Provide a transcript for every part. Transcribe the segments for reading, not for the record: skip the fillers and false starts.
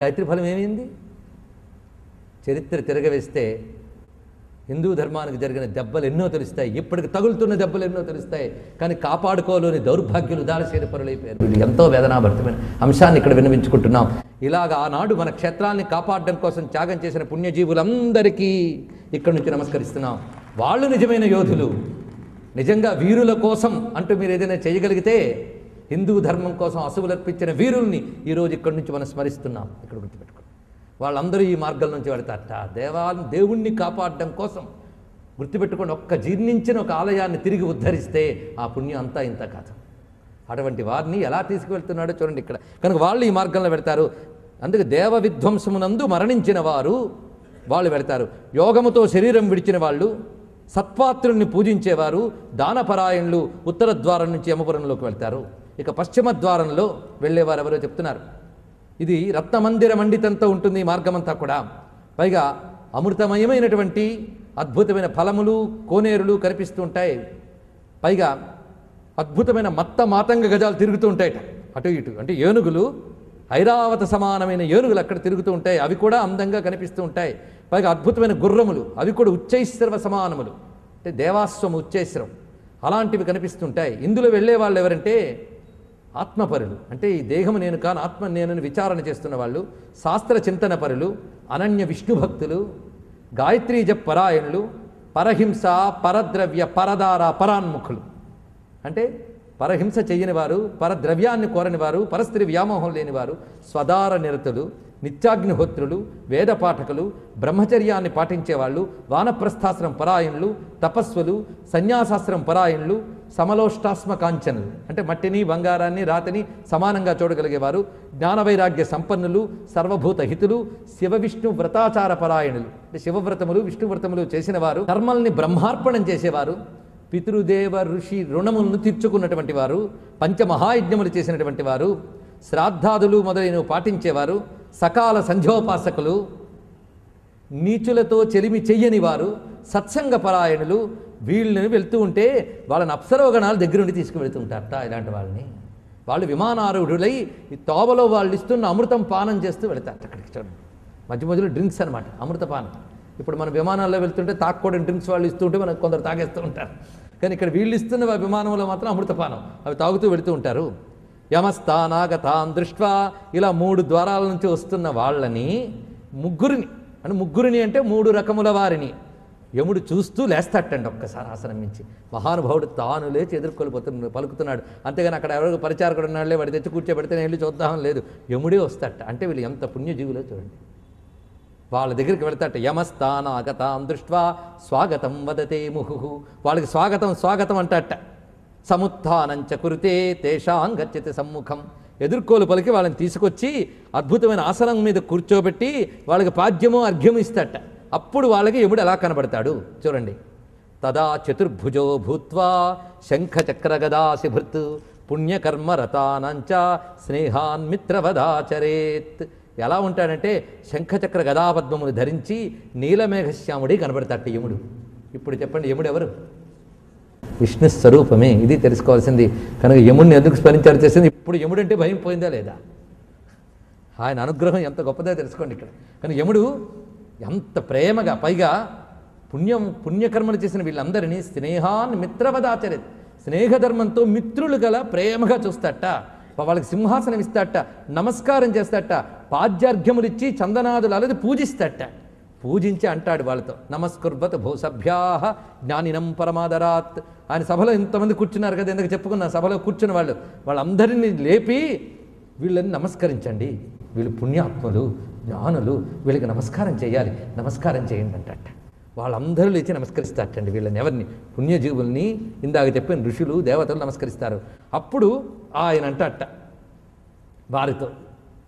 గాయత్రి ఫలం ఏమైంది? చరిత్ర తిరగవేస్తే హిందూ ధర్మానికి జరిగిన దెబ్బలు ఎన్నో తెలుస్తాయి, ఇప్పటికి తగులుతున్న దెబ్బలు ఎన్నో తెలుస్తాయి. కానీ కాపాడుకోలేని దౌర్భాగ్యులు ఉదారశీల పరులైపోయారు. వీళ్ళు ఎంతో వేదనాభరితమైన అంశాన్ని ఇక్కడ విన్నవించుకుంటున్నాం. ఇలాగ ఆనాడు మన క్షేత్రాన్ని కాపాడడం కోసం త్యాగం చేసిన పుణ్యజీవులందరికీ ఇక్కడి నుంచి నమస్కరిస్తున్నాం. వాళ్ళు నిజమైన యోధులు, నిజంగా వీరుల కోసం అంటూ మీరు ఏదైనా చేయగలిగితే హిందూ ధర్మం కోసం అసువులర్పించిన వీరుల్ని ఈరోజు ఇక్కడి నుంచి మనం స్మరిస్తున్నాం. ఇక్కడ గుర్తుపెట్టుకోండి, వాళ్ళందరూ ఈ మార్గం నుంచి వెళతారట. దేవుణ్ణి కాపాడడం కోసం గుర్తుపెట్టుకోండి, ఒక్క జీర్ణించిన ఒక ఆలయాన్ని తిరిగి ఉద్ధరిస్తే ఆ పుణ్యం అంతా ఇంత కాదు. అటువంటి వారిని ఎలా తీసుకువెళ్తున్నాడో చూడండి ఇక్కడ. కనుక వాళ్ళు ఈ మార్గంలో పెడతారు. అందుకే దేవ విధ్వంసమునందు మరణించిన వారు వాళ్ళు పెడతారు. యోగముతో శరీరం విడిచిన వాళ్ళు, సత్పాత్రుల్ని పూజించేవారు, దానపరాయణులు ఉత్తర ద్వారం నుంచి యమపురంలోకి వెళ్తారు. ఇక పశ్చిమ ద్వారంలో వెళ్ళేవారు ఎవరో చెప్తున్నారు. ఇది రత్నమందిర మండితంతో ఉంటుంది ఈ మార్గమంతా కూడా. పైగా అమృతమయమైనటువంటి అద్భుతమైన ఫలములు, కోనేరులు కనిపిస్తూ ఉంటాయి. పైగా అద్భుతమైన మత్త మాతంగ గజాలు తిరుగుతూ ఉంటాయట అటు ఇటు. అంటే ఏనుగులు, ఐరావత సమానమైన ఏనుగులు అక్కడ తిరుగుతూ ఉంటాయి. అవి కూడా అందంగా కనిపిస్తూ ఉంటాయి. పైగా అద్భుతమైన గుర్రములు, అవి కూడా ఉచ్చైశ్రవ సమానములు, అంటే దేవాశ్వం ఉచ్చైశ్రవం, అలాంటివి కనిపిస్తుంటాయి. ఇందులో వెళ్ళే వాళ్ళు ఎవరంటే ఆత్మపరులు, అంటే ఈ దేహము నేను కాను ఆత్మ నేనని విచారణ చేస్తున్న వాళ్ళు, శాస్త్ర చింతన పరులు, అనన్య విష్ణు భక్తులు, గాయత్రీ జప పరాయణులు, పరహింస, పరద్రవ్య, పరదార, పరాన్ముఖులు. అంటే పరహింస చెయ్యని వారు, పరద్రవ్యాన్ని కోరని వారు, పరస్త్రీ వ్యామోహం లేనివారు, స్వదార నిరతులు, నిత్యాగ్నిహోత్రులు, వేద పాఠకులు, బ్రహ్మచర్యాన్ని పాటించేవాళ్ళు, వానప్రస్థాశ్రం పరాయణులు, తపస్సులు, సన్యాసాశ్రం పరాయణులు, సమలోష్టాస్మ కాంచనులు, అంటే మట్టిని బంగారాన్ని రాతిని సమానంగా చూడగలిగేవారు, జ్ఞానవైరాగ్య సంపన్నులు, సర్వభూత హితులు, శివ విష్ణు వ్రతాచార పరాయణులు, అంటే శివవ్రతములు విష్ణువ్రతములు చేసిన వారు, కర్మల్ని బ్రహ్మార్పణం చేసేవారు, పితృదేవ ఋషి రుణములను తీర్చుకున్నటువంటి వారు, పంచమహాయజ్ఞములు చేసినటువంటి వారు, శ్రాద్ధాదులు మొదలైనవి పాటించేవారు, సకాల సంధ్యోపాసకులు, నీచులతో చెలిమి చెయ్యని వారు, సత్సంగ పరాయణులు. వీళ్ళని వెళ్తూ ఉంటే వాళ్ళని అప్సరోగణాలు దగ్గరుండి తీసుకువెళ్తూ ఉంటారట. ఇలాంటి వాళ్ళని వాళ్ళు విమానారూఢులై ఈ తోవలో వాళ్ళు ఇస్తున్న అమృతం పానం చేస్తూ వెళతారట. అక్కడికి చూడండి, మధ్య మధ్యలో డ్రింక్స్ అనమాట, అమృతపానం. ఇప్పుడు మన విమానాల్లో వెళ్తుంటే తాక్కూడని డ్రింక్స్ వాళ్ళు ఇస్తుంటే మనకు కొందరు తాగేస్తూ ఉంటారు. కానీ ఇక్కడ వీళ్ళు ఇస్తున్న విమానంలో మాత్రం అమృతపానం, అవి తాగుతూ వెళుతూ ఉంటారు. యమస్థానాగతాన్ దృష్ట్వా, ఇలా 3 ద్వారాల నుంచి వస్తున్న వాళ్ళని ముగ్గురిని అంటే 3 రకముల వారిని యముడు చూస్తూ లేస్తాటండి ఒక్కసారి ఆసనం నుంచి. మహానుభావుడు తాను లేచి పలుకుతున్నాడు. అంతేగాని అక్కడ ఎవరికి పరిచారకుడు ఉన్నాడులే వాడి తెచ్చి కూర్చోబెడితే నేను వెళ్ళి చూద్దామని లేదు, యముడే వస్తాట. అంటే వీళ్ళు ఎంత పుణ్యజీవులో చూడండి. వాళ్ళ దగ్గరికి వెళ్తాట. యమస్థానాగతాం దృష్ట్వా స్వాగతం వదతే ముహు, వాళ్ళకి స్వాగతం అంటాట. సముత్థానంచ కురుతే తేషాం గచ్చతి సమ్ముఖం, ఎదుర్కోలు పలికి వాళ్ళని తీసుకొచ్చి అద్భుతమైన ఆసనం మీద కూర్చోబెట్టి వాళ్ళకి పాద్యము అర్ఘ్యము ఇస్తాట. అప్పుడు వాళ్ళకి యముడు ఎలా కనబడతాడు చూడండి. తదా చతుర్భుజో భూత్వా శంఖచక్రగదాశిభృత్ పుణ్యకర్మ రతానంచ స్నేహాన్ మిత్రవదాచరేత్. ఎలా ఉంటాడంటే శంఖచక్ర గదాపద్మములు ధరించి నీలమేఘశ్యాముడి కనబడతాడు యముడు. ఇప్పుడు చెప్పండి, యముడు ఎవరు? విష్ణు స్వరూపమే. ఇది తెలుసుకోవాల్సింది. కనుక యముడిని ఎందుకు స్మరించారు చేసింది? ఇప్పుడు యముడు అంటే భయం పోయిందా లేదా? ఆయన అనుగ్రహం ఎంత గొప్పదో తెలుసుకోండి ఇక్కడ. కానీ యముడు ఎంత ప్రేమగా, పైగా పుణ్యకర్మలు చేసిన వీళ్ళందరినీ స్నేహాన్ మిత్రవదాచరే, స్నేహధర్మంతో మిత్రులు గల ప్రేమగా చూస్తాట. వాళ్ళకి సింహాసనం ఇస్తాట, నమస్కారం చేస్తాట, పాద్యార్ఘ్యములు ఇచ్చి చందనాదులు అలది పూజిస్తాట. పూజించి అంటాడు వాళ్ళతో, నమస్కుర్వత భూసభ్యా జ్ఞానినం పరమాదరాత్. ఆయన సభలో ఇంతమంది కూర్చున్నారు కదా, ఎందుకు చెప్పుకున్న సభలో కూర్చున్న వాళ్ళందరినీ లేపి వీళ్ళని నమస్కరించండి, వీళ్ళు పుణ్యాత్ములు జ్ఞానులు, వీళ్ళకి నమస్కారం చేయాలి, నమస్కారం చేయండి అంటట. వాళ్ళందరూ లేచి నమస్కరిస్తారటండి వీళ్ళని. ఎవరిని? పుణ్యజీవుల్ని. ఇందాక చెప్పిన ఋషులు దేవతలు నమస్కరిస్తారు. అప్పుడు ఆయన అంటట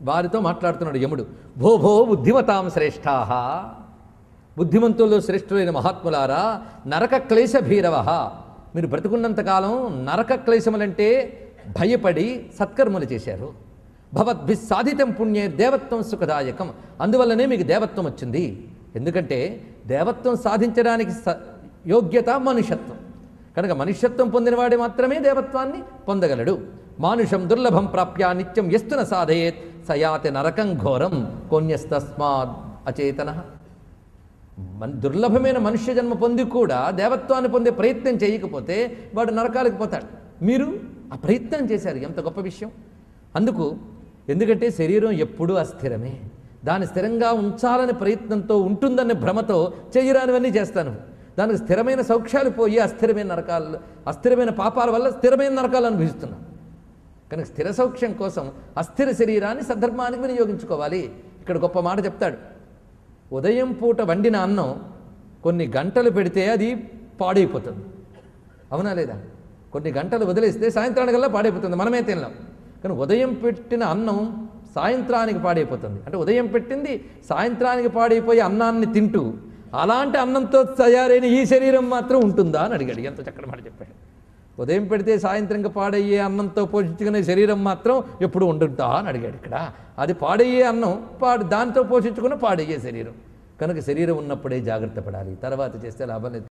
వారితో మాట్లాడుతున్నాడు యముడు. భో బుద్ధిమతాం శ్రేష్ఠాః, బుద్ధిమంతుల్లో శ్రేష్ఠులైన మహాత్ములారా, నరక క్లేశ భీరవ, మీరు బ్రతుకున్నంతకాలం నరక క్లేశములంటే భయపడి సత్కర్మలు చేశారు. భవద్భి సాధితం పుణ్యే దేవత్వం సుఖదాయకం, అందువల్లనే మీకు దేవత్వం వచ్చింది. ఎందుకంటే దేవత్వం సాధించడానికి యోగ్యత మనుష్యత్వం. కనుక మనుష్యత్వం పొందినవాడే మాత్రమే దేవత్వాన్ని పొందగలడు. మానుషం దుర్లభం ప్రాప్య నిత్యం ఎస్తున సాధయేత్ సయాతి నరకం ఘోరం కోన్యస్తస్మాద్ అచేతన. దుర్లభమైన మనుష్య జన్మ పొంది కూడా దేవత్వాన్ని పొందే ప్రయత్నం చేయకపోతే వాడు నరకాలకు పోతాడు. మీరు ఆ ప్రయత్నం చేశారు, ఎంత గొప్ప విషయం. అందుకు ఎందుకంటే శరీరం ఎప్పుడూ అస్థిరమే, దాన్ని స్థిరంగా ఉంచాలని ప్రయత్నంతో ఉంటుందనే భ్రమతో చేయరానివన్నీ చేస్తాను. దానికి స్థిరమైన సౌఖ్యాలు పోయి అస్థిరమైన పాపాల వల్ల స్థిరమైన నరకాలు అనుభవిస్తున్నాం. కనుక స్థిర సౌఖ్యం కోసం అస్థిర శరీరాన్ని సద్ధర్మానికి వినియోగించుకోవాలి. ఇక్కడ గొప్ప మాట చెప్తాడు. ఉదయం పూట వండిన అన్నం కొన్ని గంటలు పెడితే అది పాడైపోతుంది, అవునా లేదా? కొన్ని గంటలు వదిలేస్తే సాయంత్రానికల్లా పాడైపోతుంది, మనమే తినలేం. కానీ ఉదయం పెట్టిన అన్నం సాయంత్రానికి పాడైపోతుంది. అంటే ఉదయం పెట్టింది సాయంత్రానికి పాడైపోయి అన్నాన్ని తింటూ అలాంటి అన్నంతో తయారైన ఈ శరీరం మాత్రం ఉంటుందా అని అడిగాడు. ఎంత చక్కటి మాట చెప్పాడు. ఉదయం పెడితే సాయంత్రంగా పాడయ్యే అన్నంతో పోషించుకునే శరీరం మాత్రం ఎప్పుడు ఉంటుందా అని అడిగాడు. ఇక్కడ అది పాడయ్యే అన్నం దాంతో పోషించుకున్న పాడయ్యే శరీరం. కనుక శరీరం ఉన్నప్పుడే జాగ్రత్త పడాలి, తర్వాత చేస్తే లాభం లేదు.